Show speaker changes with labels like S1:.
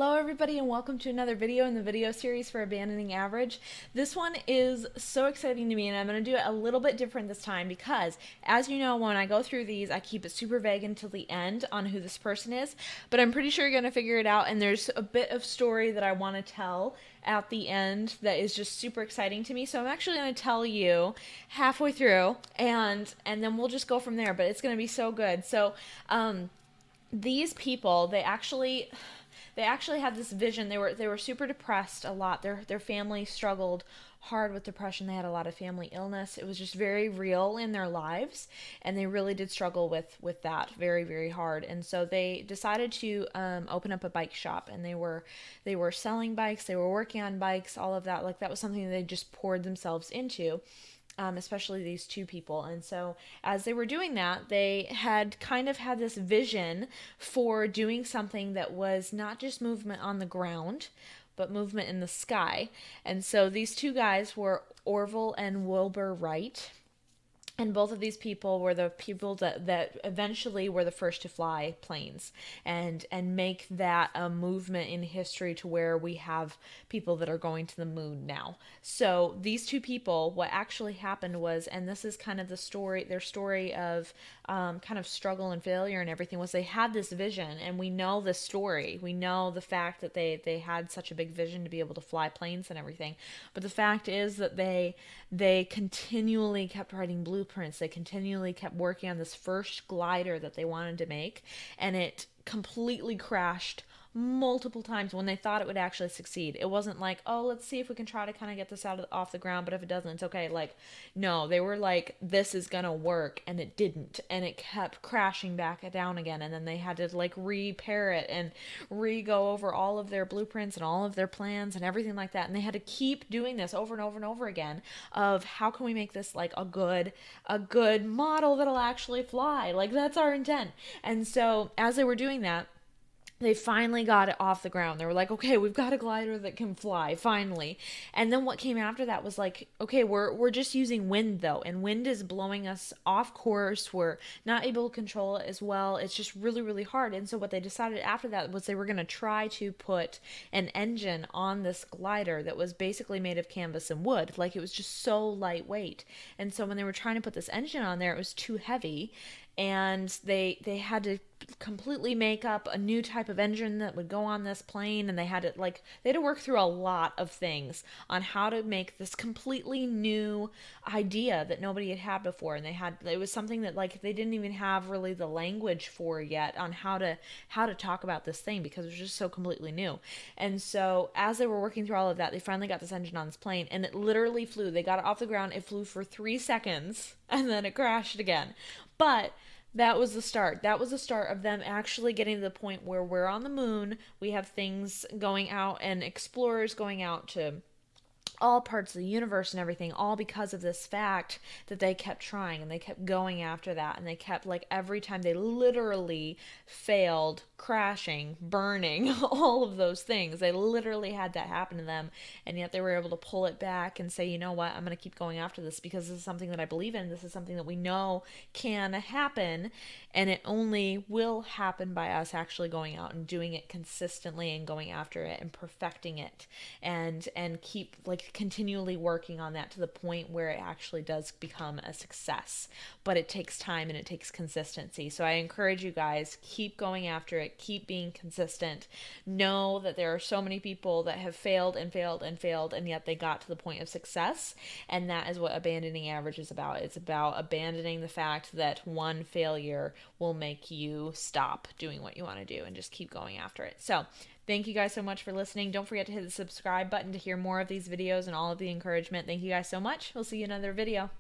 S1: Hello everybody and welcome to another video in the video series for Abandoning Average. This one is so exciting to me and I'm going to do it a little bit different this time because, as you know, when I go through these I keep it super vague until the end on who this person is, but I'm pretty sure you're going to figure it out, and there's a bit of story that I want to tell at the end that is just super exciting to me. So I'm actually going to tell you halfway through and then we'll just go from there, but it's going to be so good. So these people, they actually had this vision. They were super depressed a lot. Their family struggled hard with depression. They had a lot of family illness. It was just very real in their lives, and they really did struggle with that very, very hard. And so they decided to open up a bike shop, and they were selling bikes. They were working on bikes, all of that. Like, that was something they just poured themselves into. Especially these two people. And so as they were doing that, they had kind of had this vision for doing something that was not just movement on the ground, but movement in the sky. And so these two guys were Orville and Wilbur Wright. And both of these people were the people that eventually were the first to fly planes and make that a movement in history to where we have people that are going to the moon now. So these two people, what actually happened was, and this is kind of the story, their story of kind of struggle and failure and everything, was they had this vision, and we know the story. We know the fact that they had such a big vision to be able to fly planes and everything. But the fact is that they continually kept writing blueprints. They continually kept working on this first glider that they wanted to make, and it completely crashed multiple times when they thought it would actually succeed. It wasn't like, oh, let's see if we can try to kind of get this off the ground, but if it doesn't, it's okay. Like, no, they were like, this is gonna work, and it didn't, and it kept crashing back down again, and then they had to like repair it and re-go over all of their blueprints and all of their plans and everything like that, and they had to keep doing this over and over and over again of how can we make this like a good model that'll actually fly. Like, that's our intent. And so as they were doing that, they finally got it off the ground. They were like, okay, we've got a glider that can fly, finally. And then what came after that was like, okay, we're just using wind though, and wind is blowing us off course. We're not able to control it as well. It's just really, really hard. And so what they decided after that was they were going to try to put an engine on this glider that was basically made of canvas and wood. Like, it was just so lightweight. And so when they were trying to put this engine on there, it was too heavy, and they had to completely make up a new type of engine that would go on this plane, and they had to work through a lot of things on how to make this completely new idea that nobody had before. And it was something that, like, they didn't even have really the language for yet on how to talk about this thing, because it was just so completely new. And so as they were working through all of that, they finally got this engine on this plane, and it literally flew. They got it off the ground, it flew for 3 seconds, and then it crashed again. But that was the start. That was the start of them actually getting to the point where we're on the moon. We have things going out and explorers going out to all parts of the universe and everything, all because of this fact that they kept trying and they kept going after that, and they kept, like, every time they literally failed, crashing, burning, all of those things. They literally had that happen to them, and yet they were able to pull it back and say, you know what, I'm going to keep going after this because this is something that I believe in. This is something that we know can happen, and it only will happen by us actually going out and doing it consistently and going after it and perfecting it, and keep, like, continually working on that to the point where it actually does become a success. But it takes time and it takes consistency. So I encourage you guys, keep going after it, keep being consistent. Know that there are so many people that have failed and failed and failed, and yet they got to the point of success. And that is what abandoning average is about. It's about abandoning the fact that one failure will make you stop doing what you want to do and just keep going after it. So thank you guys so much for listening. Don't forget to hit the subscribe button to hear more of these videos and all of the encouragement. Thank you guys so much. We'll see you in another video.